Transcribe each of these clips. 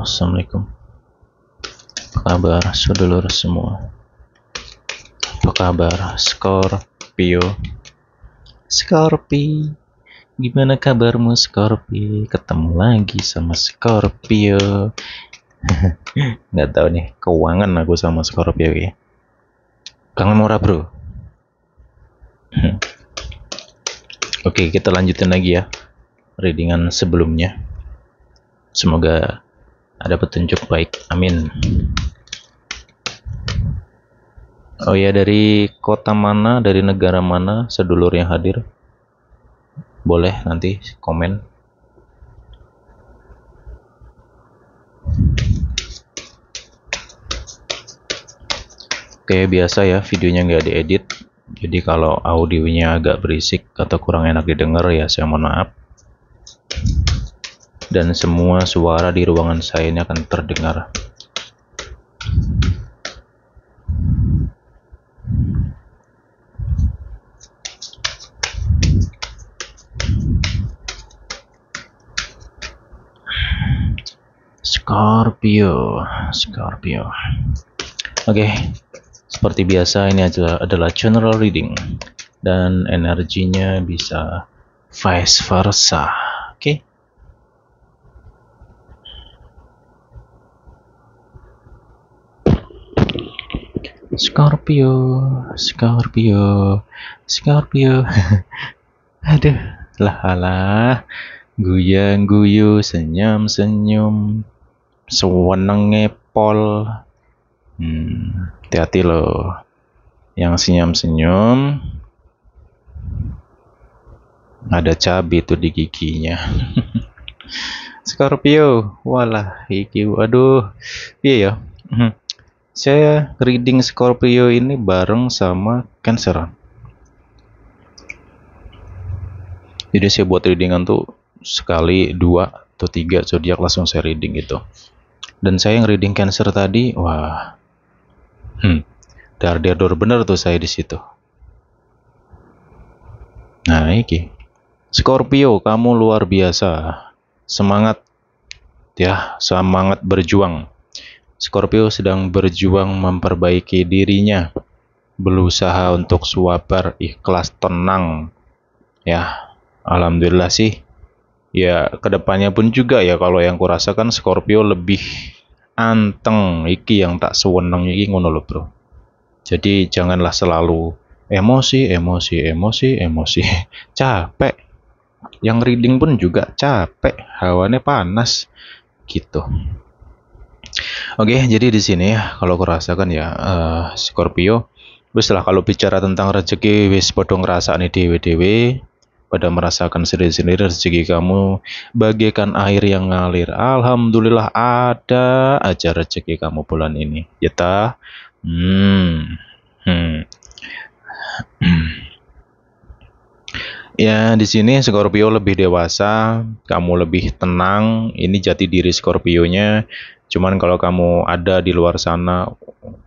Assalamualaikum. Apa kabar saudara semua? Apa kabar Scorpio? Scorpio, gimana kabarmu Scorpio? Ketemu lagi sama Scorpio. Nggak tahu nih, keuangan aku sama Scorpio ya. Kangen ora bro? Oke, kita lanjutin lagi ya readingan sebelumnya. Semoga ada petunjuk baik, amin. Oh ya, dari kota mana, dari negara mana sedulur yang hadir? Boleh nanti komen. Kayak biasa ya, videonya nggak diedit. Jadi kalau audionya agak berisik atau kurang enak didengar ya saya mohon maaf. Dan semua suara di ruangan saya ini akan terdengar. Scorpio. Oke, seperti biasa ini adalah general reading dan energinya bisa vice versa. Oke. Scorpio. Aduh, lah, guyang-guyu, senyum-senyum, sewenenge pol. Hati-hati loh. Yang senyum-senyum ada cabai tuh di giginya. Scorpio, walah iki, aduh, iya ya. Saya reading Scorpio ini bareng sama Cancer. Jadi saya buat readingan tuh sekali 2 atau 3 zodiak langsung saya reading gitu. Dan saya yang reading Cancer tadi, wah, dar bener tuh saya di situ. Nah iki, Scorpio, kamu luar biasa, semangat ya, semangat berjuang. Scorpio sedang berjuang memperbaiki dirinya, berusaha untuk sabar, ikhlas, tenang. Ya, alhamdulillah sih. Ya, kedepannya pun juga ya kalau yang kurasakan Scorpio lebih anteng iki yang tak sewenang iki ngono lho, bro. Jadi janganlah selalu emosi. Capek. Yang reading pun juga capek, hawane panas gitu. Oke, jadi di sini kalau aku rasakan ya Scorpio, wis lah kalau bicara tentang rezeki wis padha ngrasakne dhewe-dhewe, pada merasakan sendiri-sendiri rezeki kamu bagaikan air yang ngalir. Alhamdulillah ada aja rezeki kamu bulan ini. Ya ta? Ya, di sini Scorpio lebih dewasa, kamu lebih tenang. Ini jati diri Scorpionya. Cuman kalau kamu ada di luar sana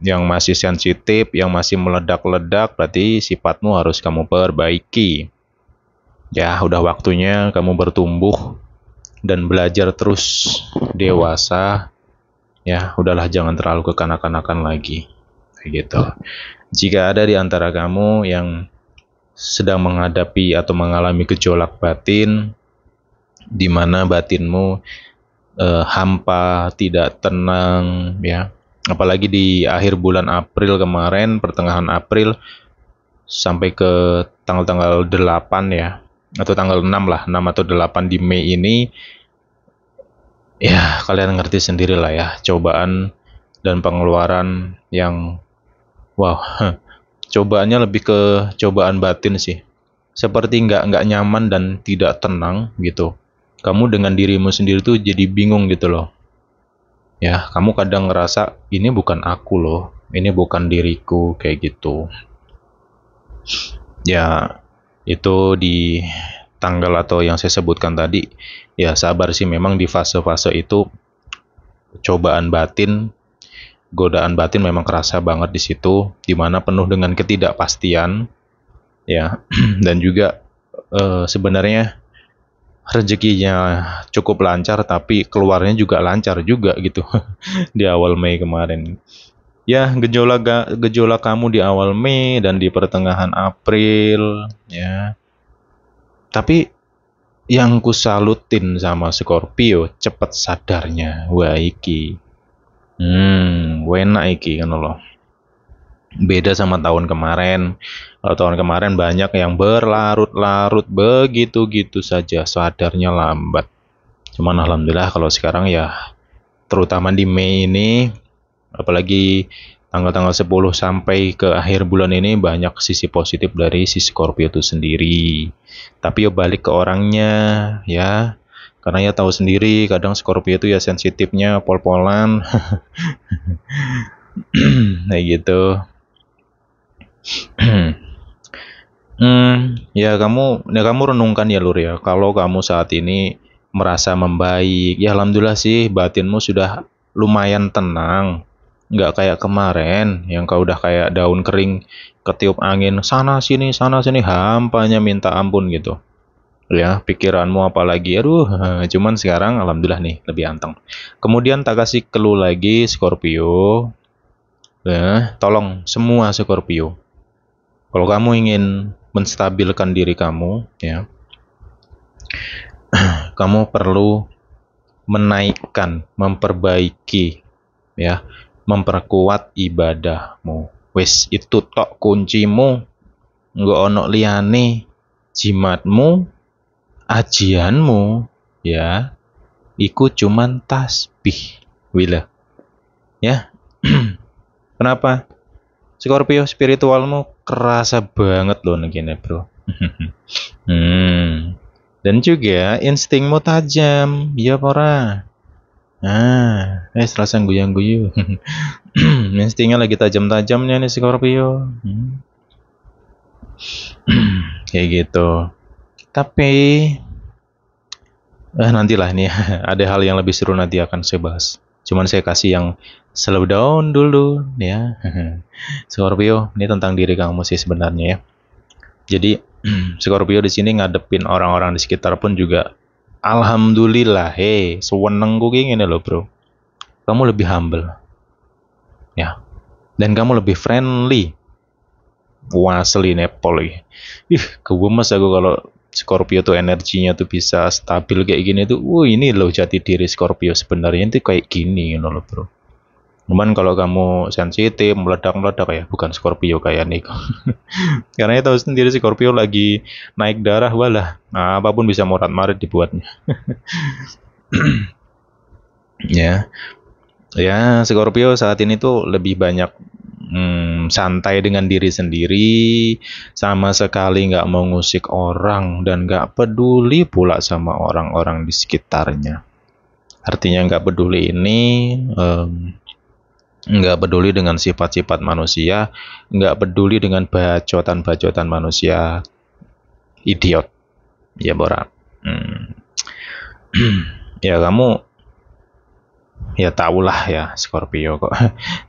yang masih sensitif, yang masih meledak-ledak, berarti sifatmu harus kamu perbaiki. Ya, udah waktunya kamu bertumbuh dan belajar terus dewasa. Ya, udahlah jangan terlalu kekanak-kanakan lagi. Kayak gitu. Jika ada di antara kamu yang sedang menghadapi atau mengalami gejolak batin, di mana batinmu hampa, tidak tenang, ya. Apalagi di akhir bulan April kemarin, pertengahan April sampai ke tanggal-tanggal 8 ya, atau tanggal 6 lah, 6 atau 8 di Mei ini, ya kalian ngerti sendiri lah ya, cobaan dan pengeluaran yang wow, cobaannya lebih ke cobaan batin sih, seperti nggak nyaman dan tidak tenang gitu. Kamu dengan dirimu sendiri tuh jadi bingung gitu loh. Ya, kamu kadang ngerasa ini bukan aku loh, ini bukan diriku, kayak gitu. Ya, itu di tanggal atau yang saya sebutkan tadi, ya sabar sih, memang di fase-fase itu cobaan batin, godaan batin memang kerasa banget di situ, dimana penuh dengan ketidakpastian, ya, dan juga sebenarnya rezekinya cukup lancar tapi keluarnya juga lancar juga gitu di awal Mei kemarin. Ya, gejolak kamu di awal Mei dan di pertengahan April ya. Tapi yang ku salutin sama Scorpio cepet sadarnya. Wah iki. Wena iki kan loh. Beda sama tahun kemarin. Kalau tahun kemarin banyak yang berlarut-larut begitu-gitu saja, sadarnya lambat. Cuman alhamdulillah kalau sekarang ya, terutama di Mei ini, apalagi tanggal-tanggal 10 sampai ke akhir bulan ini banyak sisi positif dari si Scorpio itu sendiri. Tapi ya balik ke orangnya ya. Karena ya tahu sendiri kadang Scorpio itu ya sensitifnya pol-polan. Kayak gitu. Ya kamu renungkan ya Lur ya. Kalau kamu saat ini merasa membaik, ya alhamdulillah sih batinmu sudah lumayan tenang. Nggak kayak kemarin yang kau udah kayak daun kering ketiup angin sana sini hampanya minta ampun gitu. Ya, pikiranmu apalagi aduh, cuman sekarang alhamdulillah nih lebih anteng. Kemudian tak kasih clue lagi Scorpio. Tolong semua Scorpio. Kalau kamu ingin menstabilkan diri kamu, ya, kamu perlu menaikkan, memperbaiki, ya, memperkuat ibadahmu. Wis itu tok kuncimu, nggak ono liyane, jimatmu, ajianmu, ya, iku cuman tasbih, wila, ya. Kenapa? Scorpio spiritualmu kerasa banget loh begini bro. Dan juga instingmu tajam, ya pora. Serasa guyang-guyu. Instingnya lagi tajam-tajamnya nih Scorpio. Kayak gitu. Tapi nantilah nih ada hal yang lebih seru nanti akan saya bahas. Cuman saya kasih yang slow down dulu ya. Scorpio, ini tentang diri kamu sih sebenarnya ya. Jadi Scorpio di sini ngadepin orang-orang di sekitar pun juga alhamdulillah, sewenengku gini loh bro. Kamu lebih humble, ya, dan kamu lebih friendly. Wasli nepol ya. Kegemes aku kalau Scorpio tuh energinya tuh bisa stabil kayak gini tuh. Ini loh jati diri Scorpio sebenarnya itu kayak gini loh bro. Cuman kalau kamu sensitif, meledak-meledak ya, bukan Scorpio kayak Nico. Karena ya tahu sendiri Scorpio lagi naik darah, walah, apapun bisa morat-marit dibuatnya. Ya, Scorpio saat ini tuh lebih banyak santai dengan diri sendiri, sama sekali nggak mengusik orang dan nggak peduli pula sama orang-orang di sekitarnya. Artinya nggak peduli ini. Nggak peduli dengan sifat-sifat manusia, nggak peduli dengan bacotan-bacotan manusia, idiot, ya Bora. Ya kamu, ya tahulah ya Scorpio kok,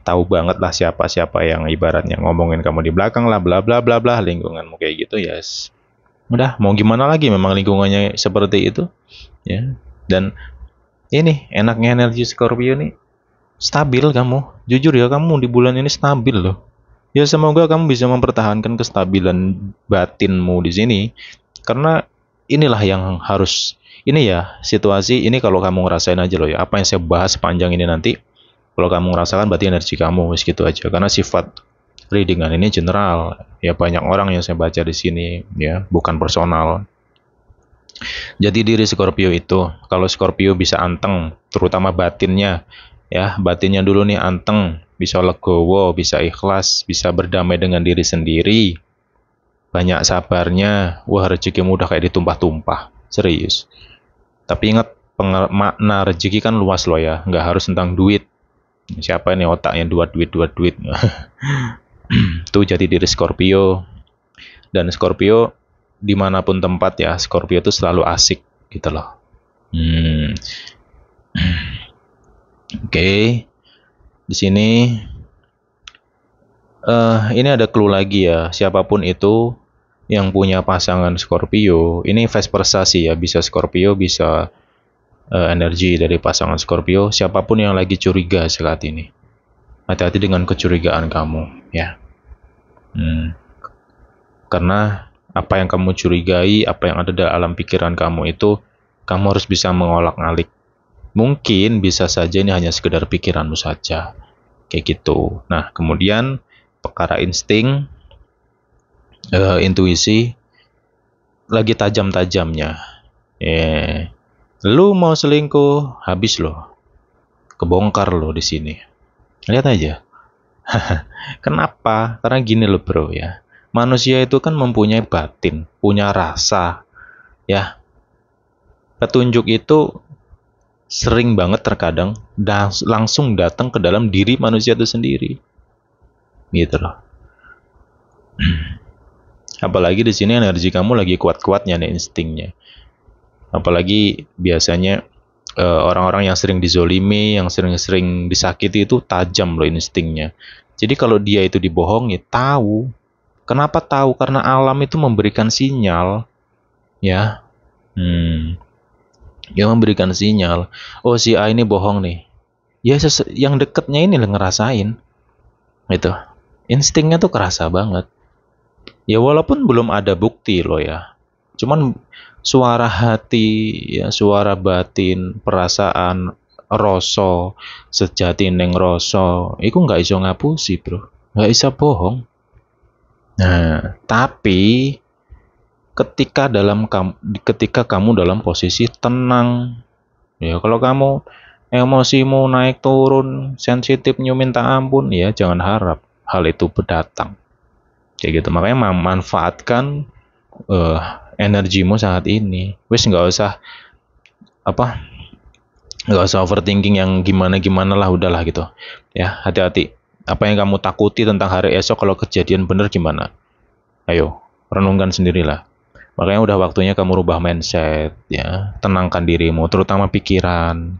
tahu banget lah siapa-siapa yang ibaratnya ngomongin kamu di belakang lah, bla bla bla bla, lingkunganmu kayak gitu, yes. Udah, mau gimana lagi, memang lingkungannya seperti itu, ya. Dan ini enaknya energi Scorpio nih. Stabil kamu, jujur ya kamu di bulan ini stabil loh. Ya semoga kamu bisa mempertahankan kestabilan batinmu di sini. Karena inilah yang harus, ini ya situasi ini kalau kamu ngerasain aja loh ya. Apa yang saya bahas sepanjang ini nanti, kalau kamu ngerasakan berarti energi kamu segitu aja. Karena sifat readingan ini general. Ya banyak orang yang saya baca di sini ya, bukan personal. Jadi diri Scorpio itu, kalau Scorpio bisa anteng, terutama batinnya, ya batinnya dulu nih anteng, bisa legowo, bisa ikhlas, bisa berdamai dengan diri sendiri, banyak sabarnya, wah rezekimu udah kayak ditumpah-tumpah, serius. Tapi ingat, makna rezeki kan luas loh ya, nggak harus tentang duit. Siapa nih otaknya dua duit tuh jadi diri Scorpio. Dan Scorpio dimanapun tempat ya, Scorpio itu selalu asik gitu loh. Oke. Di sini ini ada clue lagi ya. Siapapun itu yang punya pasangan Scorpio, ini vice versa sih ya, bisa Scorpio, bisa energi dari pasangan Scorpio, siapapun yang lagi curiga saat ini. Hati-hati dengan kecurigaan kamu, ya. Karena apa yang kamu curigai, apa yang ada dalam pikiran kamu itu, kamu harus bisa mengolak-ngalik. Mungkin bisa saja ini hanya sekedar pikiranmu saja, kayak gitu. Nah, kemudian perkara insting, intuisi, lagi tajam-tajamnya. Lu mau selingkuh, habis lo, kebongkar lo di sini. Lihat aja. Kenapa? Karena gini loh bro ya. Manusia itu kan mempunyai batin, punya rasa, ya. Petunjuk itu sering banget terkadang langsung datang ke dalam diri manusia itu sendiri, gitu loh. Apalagi di sini energi kamu lagi kuat-kuatnya nih, instingnya. Apalagi biasanya orang-orang yang sering dizolimi, yang sering-sering disakiti itu tajam loh instingnya. Jadi kalau dia itu dibohongi, tahu. Kenapa tahu? Karena alam itu memberikan sinyal, ya. Dia memberikan sinyal. Oh, si A ini bohong nih. Ya, yang deketnya ini ngerasain. Gitu. Instingnya tuh kerasa banget. Ya, walaupun belum ada bukti loh ya. Cuman suara hati, ya, suara batin, perasaan, rasa, sejati neng rasa, itu nggak iso ngapusi bro. Nggak bisa bohong. Nah, tapi ketika kamu dalam posisi tenang, ya kalau kamu emosimu naik turun, sensitifnya minta ampun, ya jangan harap hal itu berdatang. Kayak gitu. Makanya manfaatkan energimu saat ini. Wis nggak usah overthinking yang gimana lah, udahlah gitu. Ya, hati-hati. Apa yang kamu takuti tentang hari esok kalau kejadian bener gimana? Ayo, renungkan sendirilah. Makanya udah waktunya kamu rubah mindset, ya. Tenangkan dirimu, terutama pikiran.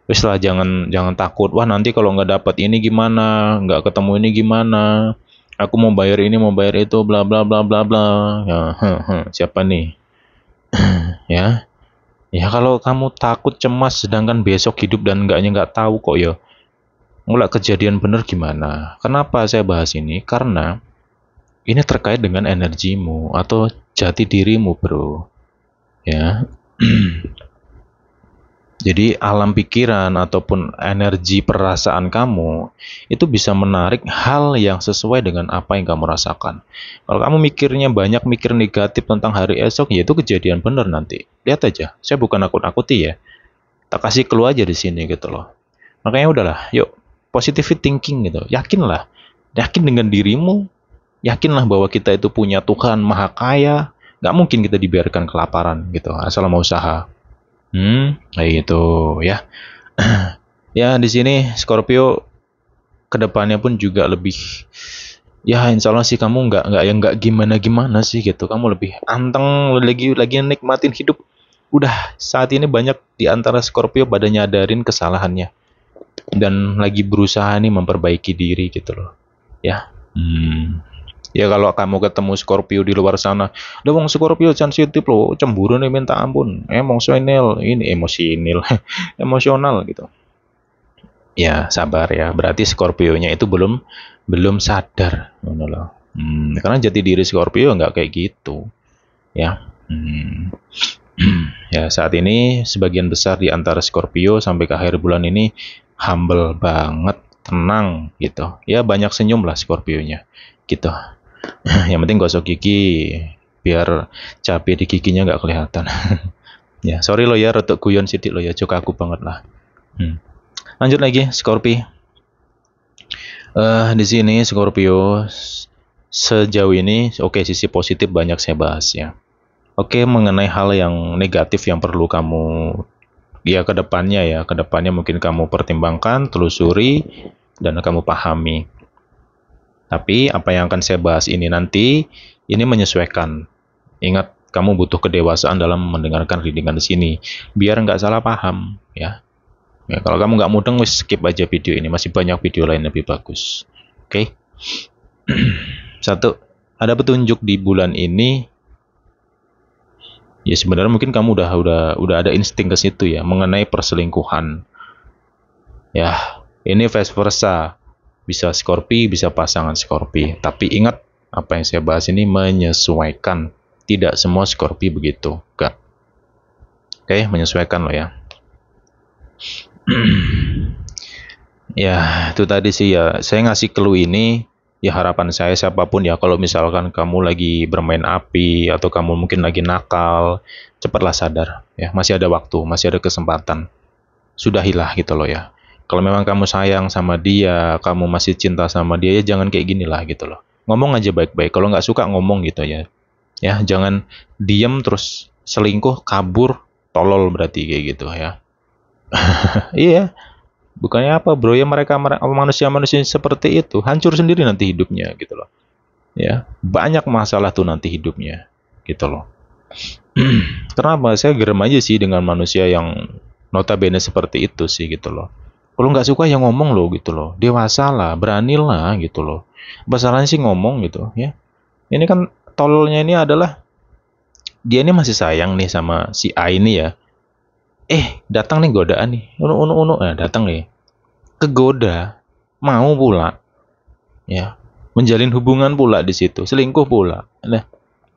Wis lah, jangan takut. Wah, nanti kalau nggak dapat ini gimana? Nggak ketemu ini gimana? Aku mau bayar ini, mau bayar itu, bla bla bla bla bla. Ya, siapa nih? Ya. Ya kalau kamu takut, cemas, sedangkan besok hidup dan nggak tahu kok ya. Mulai kejadian bener gimana? Kenapa saya bahas ini? Karena ini terkait dengan energimu atau jati dirimu, bro. Ya. Jadi alam pikiran ataupun energi perasaan kamu itu bisa menarik hal yang sesuai dengan apa yang kamu rasakan. Kalau kamu mikirnya banyak, mikir negatif tentang hari esok, ya itu kejadian bener nanti. Lihat aja, saya bukan nakut-nakuti ya. Tak kasih clue aja di sini gitu loh. Makanya udahlah, yuk positive thinking gitu. Yakinlah, yakin dengan dirimu, yakinlah bahwa kita itu punya Tuhan Maha Kaya. Gak mungkin kita dibiarkan kelaparan gitu, asal mau usaha. Kayak gitu ya. Ya di sini Scorpio kedepannya pun juga lebih, ya insya Allah sih kamu nggak gimana sih gitu. Kamu lebih anteng, lagi nikmatin hidup. Udah saat ini banyak di antara Scorpio pada nyadarin kesalahannya dan lagi berusaha nih memperbaiki diri gitu loh. Ya. Ya kalau kamu ketemu Scorpio di luar sana, udah wong Scorpio sensitif loh, cemburu nih minta ampun, emosional, ini emosional gitu. Ya sabar ya, berarti Scorpio-nya itu belum sadar, loh. Karena jati diri Scorpio nggak kayak gitu, ya. Ya saat ini sebagian besar di antara Scorpio sampai ke akhir bulan ini humble banget, tenang gitu. Ya banyak senyum lah Scorpio-nya, gitu. Yang penting gosok gigi biar cabai di giginya nggak kelihatan. Ya sorry lo ya, retuk guyon sidik lo ya, cok aku banget lah. Lanjut lagi Scorpio. Di sini Scorpio sejauh ini oke, sisi positif banyak saya bahas ya. Oke, mengenai hal yang negatif yang perlu kamu ya kedepannya mungkin kamu pertimbangkan, telusuri dan kamu pahami. Tapi apa yang akan saya bahas ini nanti, ini menyesuaikan. Ingat, kamu butuh kedewasaan dalam mendengarkan readingan di sini, biar nggak salah paham, ya. Ya kalau kamu nggak mudeng, skip aja video ini. Masih banyak video lain lebih bagus. Oke. Satu, ada petunjuk di bulan ini Ya sebenarnya mungkin kamu udah ada insting ke situ ya mengenai perselingkuhan. Ya, ini vice versa. Bisa Scorpio, bisa pasangan Scorpio. Tapi ingat apa yang saya bahas ini menyesuaikan. Tidak semua Scorpio begitu, Kak. Oke, menyesuaikan loh ya. Ya, itu tadi sih ya. Saya ngasih clue ini, ya harapan saya siapapun ya, kalau misalkan kamu lagi bermain api atau kamu mungkin lagi nakal, cepatlah sadar ya, masih ada waktu, masih ada kesempatan. Sudahilah gitu loh ya. Kalau memang kamu sayang sama dia, kamu masih cinta sama dia, ya jangan kayak gini lah gitu loh. Ngomong aja baik-baik. Kalau nggak suka ngomong gitu ya. Ya, jangan diem terus selingkuh, kabur, tolol berarti kayak gitu ya. Iya, bukannya apa bro ya, mereka manusia-manusia seperti itu hancur sendiri nanti hidupnya gitu loh. Ya, banyak masalah tuh nanti hidupnya gitu loh. Kenapa? Saya gerem aja sih dengan manusia yang notabene seperti itu sih gitu loh. Kalau nggak suka ya ngomong loh gitu loh. Dewasa lah, beranilah gitu loh. Masalahnya sih ngomong gitu ya. Ini kan tololnya ini adalah dia ini masih sayang nih sama si A ini ya. Datang nih godaan nih. Unu, nah datang nih. Kegoda, mau pula ya. Menjalin hubungan pula di situ, selingkuh pula. Nah,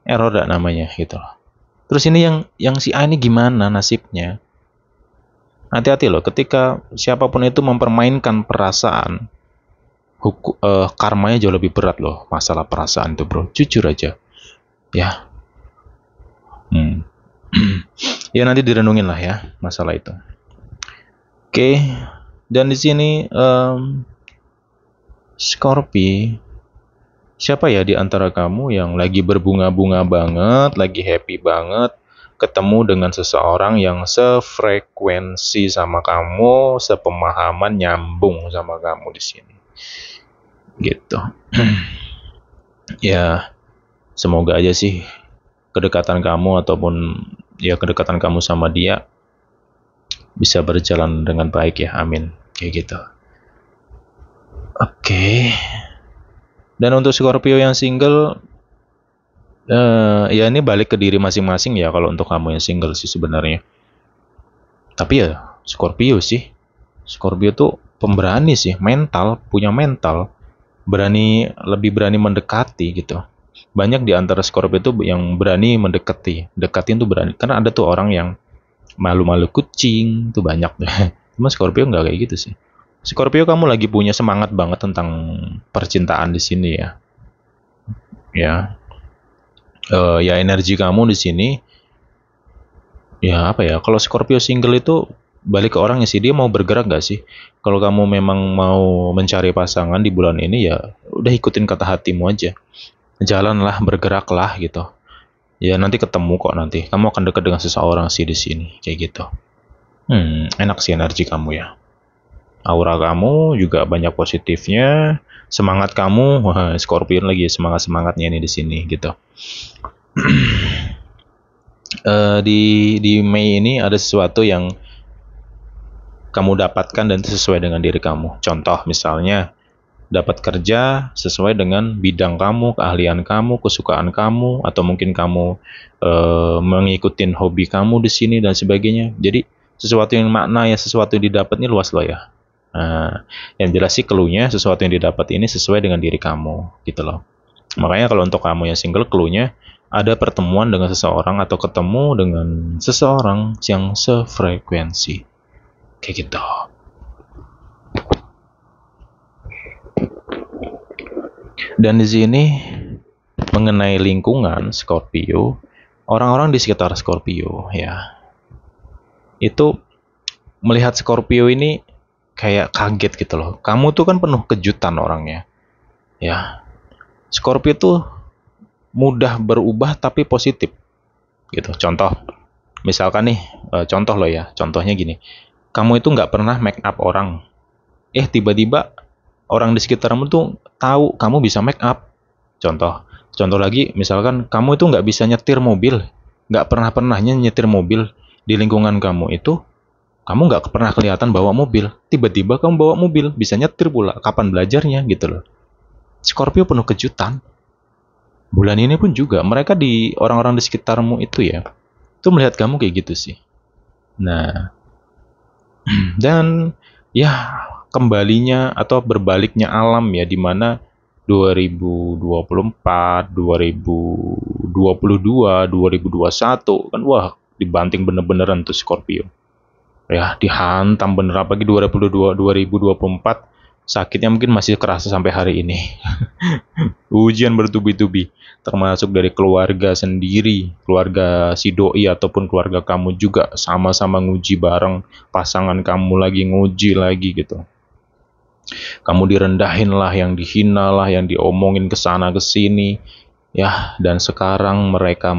error dak namanya gitu loh. Terus ini yang si A ini gimana nasibnya? Hati-hati loh, ketika siapapun itu mempermainkan perasaan, karmanya jauh lebih berat loh masalah perasaan itu bro. Jujur aja, ya. Ya nanti direnungin lah ya masalah itu. Oke, dan di sini Scorpio, siapa ya di antara kamu yang lagi berbunga-bunga banget, lagi happy banget, ketemu dengan seseorang yang sefrekuensi sama kamu, sepemahaman, nyambung sama kamu di sini. Gitu. Ya, semoga aja sih kedekatan kamu ataupun ya kedekatan kamu sama dia bisa berjalan dengan baik ya. Amin. Kayak gitu. Oke. Dan untuk Scorpio yang single, ya ini balik ke diri masing-masing ya kalau untuk kamu yang single sih sebenarnya. Tapi ya Scorpio sih. Scorpio tuh pemberani sih, mental, punya mental. Lebih berani mendekati gitu. Banyak di antara Scorpio itu yang berani mendekati. Dekatin tuh berani. Karena ada tuh orang yang malu-malu kucing, tuh banyak deh. Cuma Scorpio nggak kayak gitu sih. Scorpio kamu lagi punya semangat banget tentang percintaan di sini ya. Ya, ya energi kamu di sini. Ya apa ya? Kalau Scorpio single itu balik ke orangnya sih, dia mau bergerak gak sih? Kalau kamu memang mau mencari pasangan di bulan ini ya udah ikutin kata hatimu aja. Jalanlah, bergeraklah gitu. Ya nanti ketemu kok nanti. Kamu akan dekat dengan seseorang sih di sini, kayak gitu. Enak sih energi kamu ya. Aura kamu juga banyak positifnya. Semangat kamu, wah, Scorpion lagi semangat-semangatnya ini di sini gitu. Di Mei ini ada sesuatu yang kamu dapatkan dan sesuai dengan diri kamu. Contoh misalnya dapat kerja sesuai dengan bidang kamu, keahlian kamu, kesukaan kamu, atau mungkin kamu mengikuti hobi kamu di sini dan sebagainya. Jadi sesuatu yang makna ya, sesuatu yang didapat ini luas loh ya. Nah, yang jelas sih clue-nya sesuatu yang didapat ini sesuai dengan diri kamu gitu loh. Makanya kalau untuk kamu yang single, clue-nya ada pertemuan dengan seseorang atau ketemu dengan seseorang yang sefrekuensi. Kayak gitu. Dan di sini mengenai lingkungan Scorpio, orang-orang di sekitar Scorpio ya, itu melihat Scorpio ini kayak kaget gitu loh. Kamu tuh kan penuh kejutan orangnya. Ya. Scorpio tuh mudah berubah tapi positif. Gitu. Contoh, misalkan nih, contoh loh ya. Contohnya gini. Kamu itu nggak pernah make up orang. Tiba-tiba orang di sekitarmu tuh tahu kamu bisa make up. Contoh lagi, misalkan kamu itu nggak bisa nyetir mobil, nggak pernahnya nyetir mobil di lingkungan kamu itu, kamu nggak pernah kelihatan bawa mobil, tiba-tiba kamu bawa mobil, bisa nyetir pula. Kapan belajarnya gitu loh. Scorpio penuh kejutan. Bulan ini pun juga mereka di orang-orang di sekitarmu itu ya, Tuh melihat kamu kayak gitu sih. Nah, dan ya kembalinya atau berbaliknya alam ya, di mana 2024, 2022, 2021 kan wah dibanting bener-beneran tuh Scorpio. Ya, dihantam bener, apalagi 2024 sakitnya mungkin masih kerasa sampai hari ini. Ujian bertubi-tubi, termasuk dari keluarga sendiri, keluarga si doi ataupun keluarga kamu juga sama-sama nguji bareng, pasangan kamu lagi nguji lagi gitu. Kamu direndahin lah, yang dihina lah, yang diomongin ke sana ke sini. Ya, dan sekarang mereka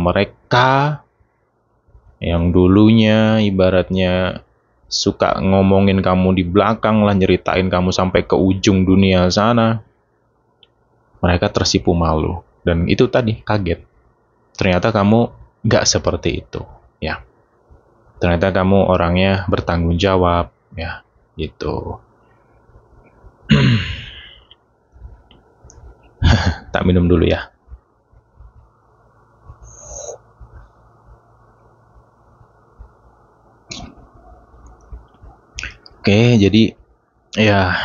yang dulunya ibaratnya suka ngomongin kamu di belakang lah, nyeritain kamu sampai ke ujung dunia sana, mereka tersipu malu. Dan itu tadi, kaget. Ternyata kamu gak seperti itu. Ya, ternyata kamu orangnya bertanggung jawab. Ya, gitu. Tak minum dulu ya. Oke, jadi ya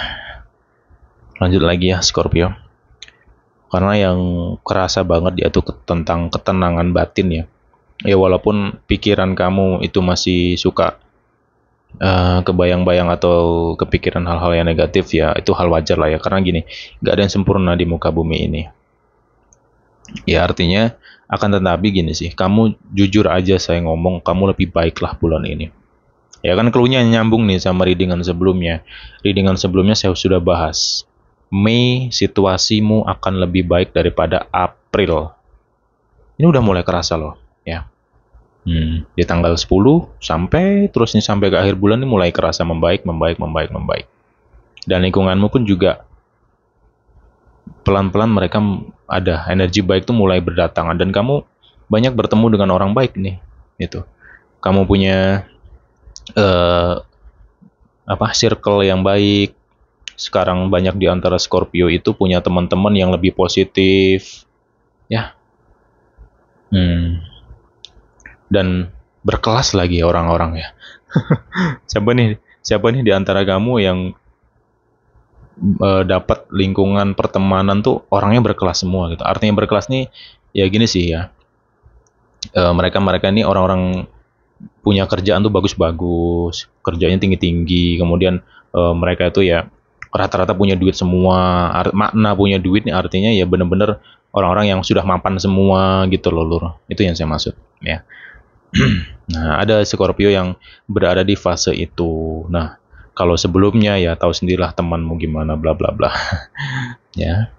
lanjut lagi ya Scorpio. Karena yang kerasa banget dia tuh tentang ketenangan batin ya. Ya walaupun pikiran kamu itu masih suka kebayang-bayang atau kepikiran hal-hal yang negatif, ya itu hal wajar lah ya. Karena gini, gak ada yang sempurna di muka bumi ini. Ya artinya akan tetapi gini sih, kamu jujur aja saya ngomong, kamu lebih baik lah bulan ini. Ya kan clue-nya nyambung nih sama readingan sebelumnya. Readingan sebelumnya saya sudah bahas. Mei situasimu akan lebih baik daripada April. Ini udah mulai kerasa loh, ya. Di tanggal 10 sampai terusnya sampai ke akhir bulan ini mulai kerasa membaik. Dan lingkunganmu pun juga pelan-pelan mereka ada energi baik tuh mulai berdatangan, dan kamu banyak bertemu dengan orang baik nih, gitu. Kamu punya circle yang baik. Sekarang banyak di antara Scorpio itu punya teman-teman yang lebih positif, ya. Dan berkelas lagi orang-orang ya. Siapa nih di antara kamu yang dapat lingkungan pertemanan tuh orangnya berkelas semua gitu. Artinya berkelas nih ya gini sih ya. Mereka ini orang-orang punya kerjaan tuh bagus-bagus, kerjanya tinggi-tinggi, kemudian mereka itu ya rata-rata punya duit semua. Makna punya duit nih artinya ya bener-bener orang-orang yang sudah mapan semua gitu loh Lur. Itu yang saya maksud ya. Nah, ada Scorpio yang berada di fase itu. Nah, kalau sebelumnya ya tahu sendirilah temanmu gimana bla bla bla. Ya.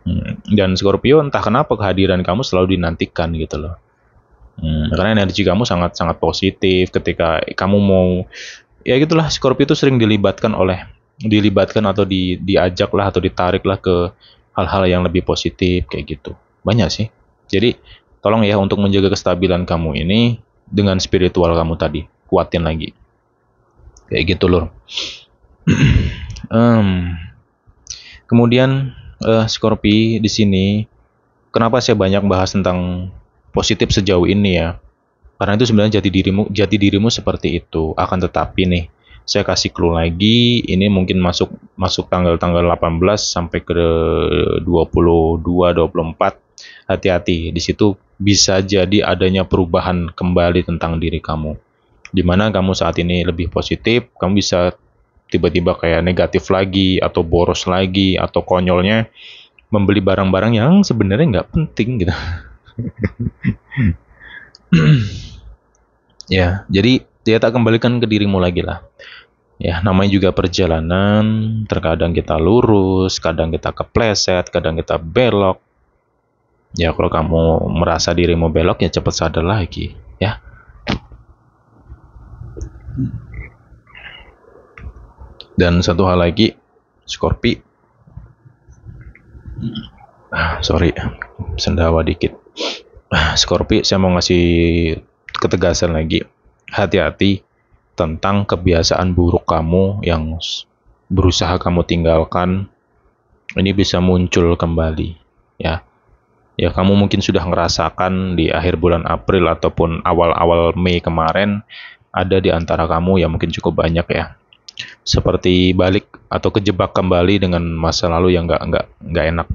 Dan Scorpio entah kenapa kehadiran kamu selalu dinantikan gitu loh. Karena energi kamu sangat-sangat positif ketika kamu mau, ya gitulah, Scorpio itu sering dilibatkan atau diajak lah atau ditarik lah ke hal-hal yang lebih positif kayak gitu. Banyak sih. Jadi tolong ya untuk menjaga kestabilan kamu ini dengan spiritual kamu tadi, kuatin lagi. Kayak gitu loh. Kemudian Scorpio di sini, kenapa saya banyak bahas tentang positif sejauh ini ya? Karena itu sebenarnya jati dirimu seperti itu. Akan tetapi nih, saya kasih clue lagi, ini mungkin masuk tanggal 18 sampai ke 22 24. Hati-hati, di situ bisa jadi adanya perubahan kembali tentang diri kamu. Dimana kamu saat ini lebih positif, kamu bisa tiba-tiba kayak negatif lagi, atau boros lagi, atau konyolnya membeli barang-barang yang sebenarnya nggak penting gitu. Ya, jadi dia tak kembalikan ke dirimu lagi lah. Ya, namanya juga perjalanan, terkadang kita lurus, kadang kita kepleset, kadang kita belok. Ya, kalau kamu merasa dirimu belok, ya cepat sadar lagi, ya. Dan satu hal lagi, Scorpio. Sorry, sendawa dikit. Scorpio, saya mau ngasih ketegasan lagi. Hati-hati tentang kebiasaan buruk kamu yang berusaha kamu tinggalkan. Ini bisa muncul kembali, ya. Ya, kamu mungkin sudah ngerasakan di akhir bulan April ataupun awal-awal Mei kemarin, ada di antara kamu yang mungkin cukup banyak ya, seperti balik atau kejebak kembali dengan masa lalu yang nggak enak,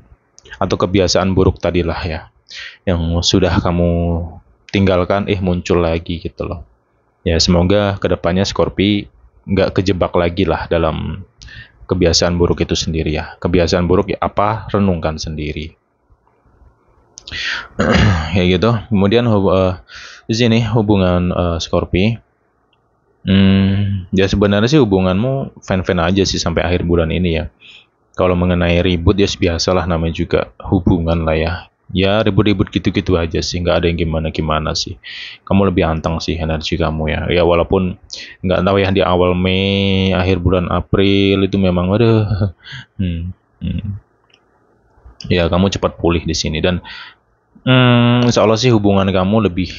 atau kebiasaan buruk tadilah ya, yang sudah kamu tinggalkan muncul lagi gitu loh. Ya, semoga kedepannya Scorpio nggak kejebak lagi lah dalam kebiasaan buruk itu sendiri ya. Kebiasaan buruk ya apa, renungkan sendiri. Ya gitu. Kemudian di sini hubungan Scorpio. Ya sebenarnya sih hubunganmu fan-fan aja sih sampai akhir bulan ini ya. Kalau mengenai ribut ya biasalah, namanya juga hubungan lah ya. Ya ribut-ribut gitu-gitu aja sih, nggak ada yang gimana-gimana sih. Kamu lebih anteng sih energi kamu ya. Ya walaupun nggak tahu ya, di awal Mei, akhir bulan April itu memang aduh. Hmm, hmm. Ya kamu cepat pulih di sini, dan insya Allah sih hubungan kamu lebih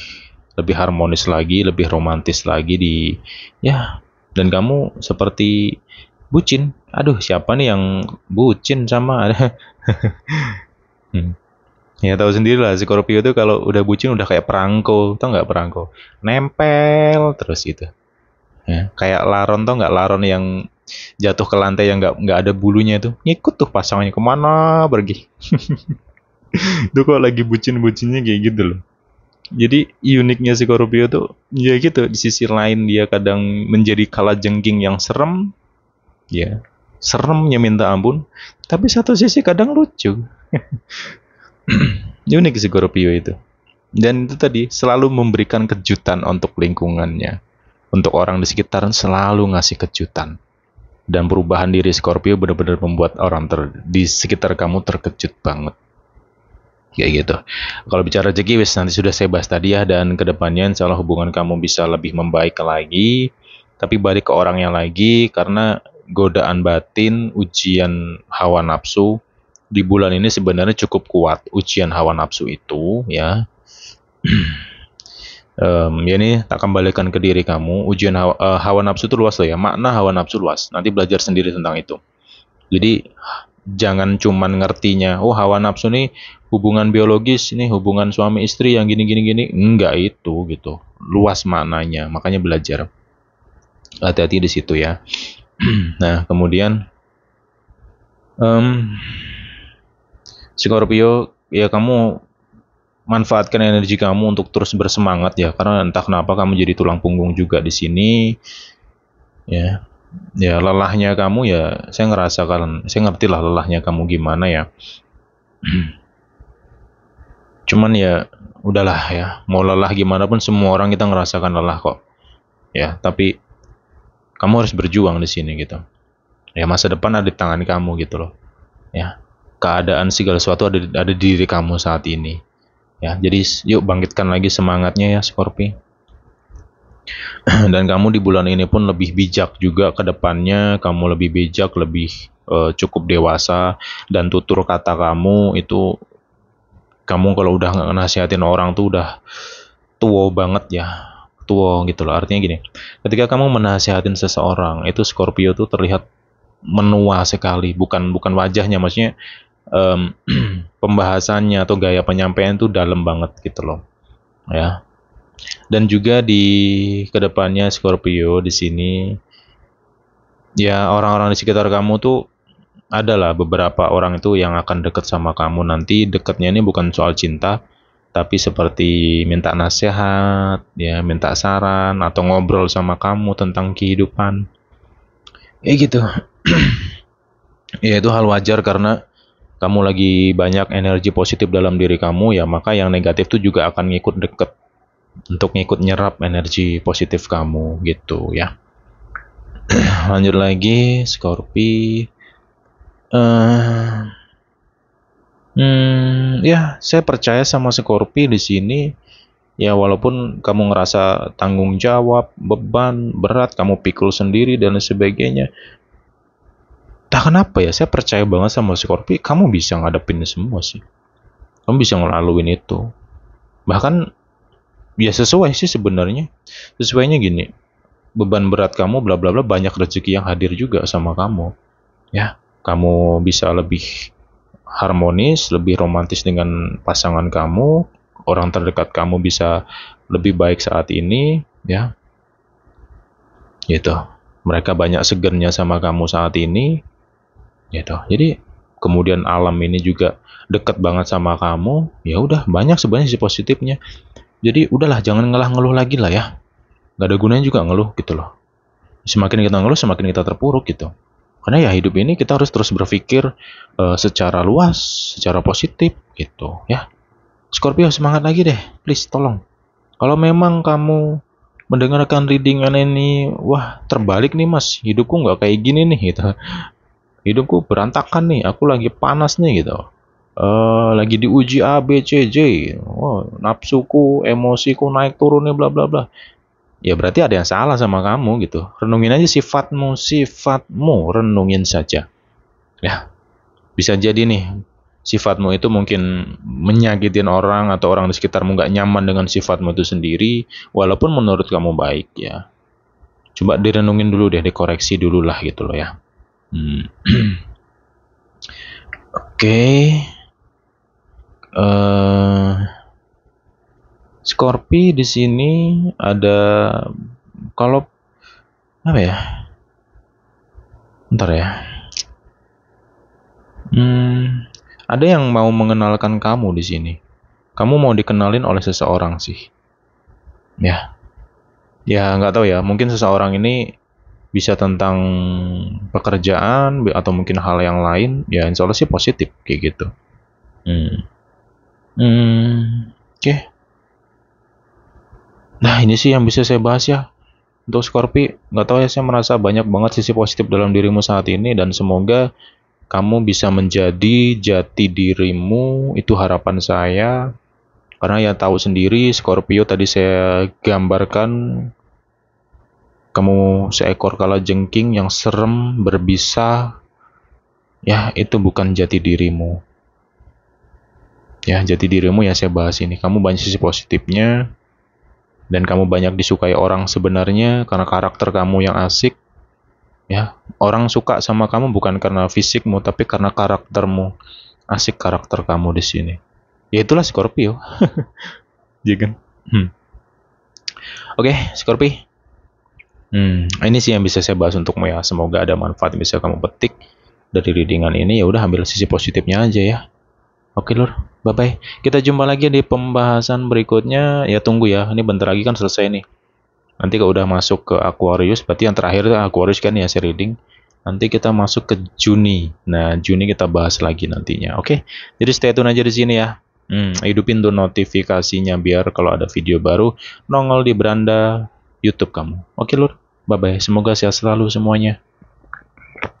lebih harmonis lagi, lebih romantis lagi di ya. Dan kamu seperti bucin. Aduh, siapa nih yang bucin sama ada? Hmm. Ya tahu sendiri lah, Scorpio tuh kalau udah bucin udah kayak perangko, tau nggak perangko? Nempel terus gitu. Ya, kayak laron, tau nggak laron yang jatuh ke lantai yang nggak ada bulunya itu, ngikut tuh pasangannya kemana pergi. Itu kok lagi bucin-bucinnya kayak gitu loh. Jadi uniknya Scorpio tuh ya gitu, di sisi lain dia kadang menjadi kalajengking yang serem, ya seremnya minta ampun, tapi satu sisi kadang lucu. Unik Scorpio itu. Dan itu tadi selalu memberikan kejutan untuk lingkungannya. Untuk orang di sekitaran selalu ngasih kejutan. Dan perubahan diri Scorpio benar-benar membuat orang di sekitar kamu terkejut banget. Kayak gitu. Kalau bicara rezeki, nanti sudah saya bahas tadi ya, dan kedepannya insya Allah hubungan kamu bisa lebih membaik lagi. Tapi balik ke orangnya lagi, karena godaan batin, ujian hawa nafsu di bulan ini sebenarnya cukup kuat. Ujian hawa nafsu itu ya. Ya ini tak kembalikan ke diri kamu. Ujian hawa nafsu itu luas loh ya. Makna hawa nafsu luas. Nanti belajar sendiri tentang itu. Jadi jangan cuman ngertinya, oh hawa nafsu nih hubungan biologis, ini hubungan suami istri yang gini. Enggak itu gitu. Luas maknanya. Makanya belajar. Hati-hati di situ ya. Nah, kemudian Scorpio, ya kamu manfaatkan energi kamu untuk terus bersemangat ya, karena entah kenapa kamu jadi tulang punggung juga di sini ya. Ya lelahnya kamu ya, saya ngerti lah lelahnya kamu gimana ya. Cuman ya udahlah ya, mau lelah gimana pun semua orang kita ngerasakan lelah kok ya, tapi kamu harus berjuang di sini gitu ya. Masa depan ada di tangan kamu gitu loh ya. Keadaan segala sesuatu ada di diri kamu saat ini ya. Jadi yuk bangkitkan lagi semangatnya ya Scorpio. Dan kamu di bulan ini pun lebih bijak juga ke depannya. Kamu lebih bijak, lebih cukup dewasa, dan tutur kata kamu itu, kamu kalau udah nasihatin orang tuh udah tua banget ya, tua gitu loh. Artinya gini, ketika kamu menasihatin seseorang itu Scorpio tuh terlihat menua sekali, bukan wajahnya, maksudnya pembahasannya atau gaya penyampaian tuh dalam banget gitu loh ya. Dan juga di kedepannya Scorpio di sini ya, orang-orang di sekitar kamu tuh adalah beberapa orang itu yang akan deket sama kamu. Nanti deketnya ini bukan soal cinta, tapi seperti minta nasihat ya, minta saran atau ngobrol sama kamu tentang kehidupan gitu. Ya itu hal wajar karena kamu lagi banyak energi positif dalam diri kamu ya, maka yang negatif tuh juga akan ngikut deket untuk ngikut nyerap energi positif kamu gitu ya. Lanjut lagi Scorpio. Ya saya percaya sama Scorpio di sini ya, walaupun kamu ngerasa tanggung jawab, beban berat, kamu pikul sendiri dan sebagainya. Tak kenapa ya, saya percaya banget sama Scorpio, kamu bisa ngadepin semua sih. Kamu bisa ngelaluin itu. Bahkan ya sesuai sih sebenarnya. Sesuainya gini, beban berat kamu bla bla bla, banyak rezeki yang hadir juga sama kamu ya. Kamu bisa lebih harmonis, lebih romantis dengan pasangan kamu, orang terdekat kamu bisa lebih baik saat ini, ya. Gitu. Mereka banyak segernya sama kamu saat ini, gitu. Jadi kemudian alam ini juga dekat banget sama kamu, ya udah banyak sebenarnya sisi positifnya. Jadi udahlah, jangan ngeluh lagi lah ya. Gak ada gunanya juga ngeluh gitu loh. Semakin kita ngeluh, semakin kita terpuruk gitu. Karena ya hidup ini kita harus terus berpikir secara luas, secara positif gitu ya. Scorpio, semangat lagi deh, please tolong. Kalau memang kamu mendengarkan readingan ini, wah terbalik nih mas, hidupku nggak kayak gini nih gitu. Hidupku berantakan nih, aku lagi panas nih gitu. Lagi diuji A, B, C, J. Oh, nafsuku, emosiku naik turun nih bla bla bla. Ya berarti ada yang salah sama kamu gitu. Renungin aja sifatmu, renungin saja. Ya, bisa jadi nih sifatmu itu mungkin menyakitin orang atau orang di sekitarmu nggak nyaman dengan sifatmu itu sendiri, walaupun menurut kamu baik ya. Coba direnungin dulu deh, dikoreksi dulu lah gitu loh ya. Oke. Scorpio di sini ada, kalau apa ya? Bentar ya. Ada yang mau mengenalkan kamu di sini. Kamu mau dikenalin oleh seseorang sih. Ya. Ya nggak tahu ya. Mungkin seseorang ini bisa tentang pekerjaan atau mungkin hal yang lain. Ya insya Allah sih positif kayak gitu. Oke. Nah ini sih yang bisa saya bahas ya. Untuk Scorpio, nggak tahu ya, saya merasa banyak banget sisi positif dalam dirimu saat ini dan semoga kamu bisa menjadi jati dirimu, itu harapan saya. Karena ya tahu sendiri, Scorpio tadi saya gambarkan kamu seekor kalajengking yang serem, berbisa. Ya, itu bukan jati dirimu. Ya, jati dirimu yang saya bahas ini. Kamu banyak sisi positifnya dan kamu banyak disukai orang sebenarnya karena karakter kamu yang asik. Ya, orang suka sama kamu bukan karena fisikmu tapi karena karaktermu. Asik karakter kamu di sini. Ya itulah Scorpio. Iya kan? Oke, Scorpio. Ini sih yang bisa saya bahas untukmu ya. Semoga ada manfaat yang bisa kamu petik dari readingan ini. Ya udah, ambil sisi positifnya aja ya. Oke lur, bye bye. Kita jumpa lagi di pembahasan berikutnya. Ya tunggu ya, ini bentar lagi kan selesai nih. Nanti kalau udah masuk ke Aquarius, berarti yang terakhir Aquarius kan ya saya reading. Nanti kita masuk ke Juni. Nah, Juni kita bahas lagi nantinya. Oke. Jadi stay tune aja di sini ya. Hidupin tuh notifikasinya biar kalau ada video baru nongol di beranda YouTube kamu. Oke, lur. Bye bye. Semoga sehat selalu semuanya.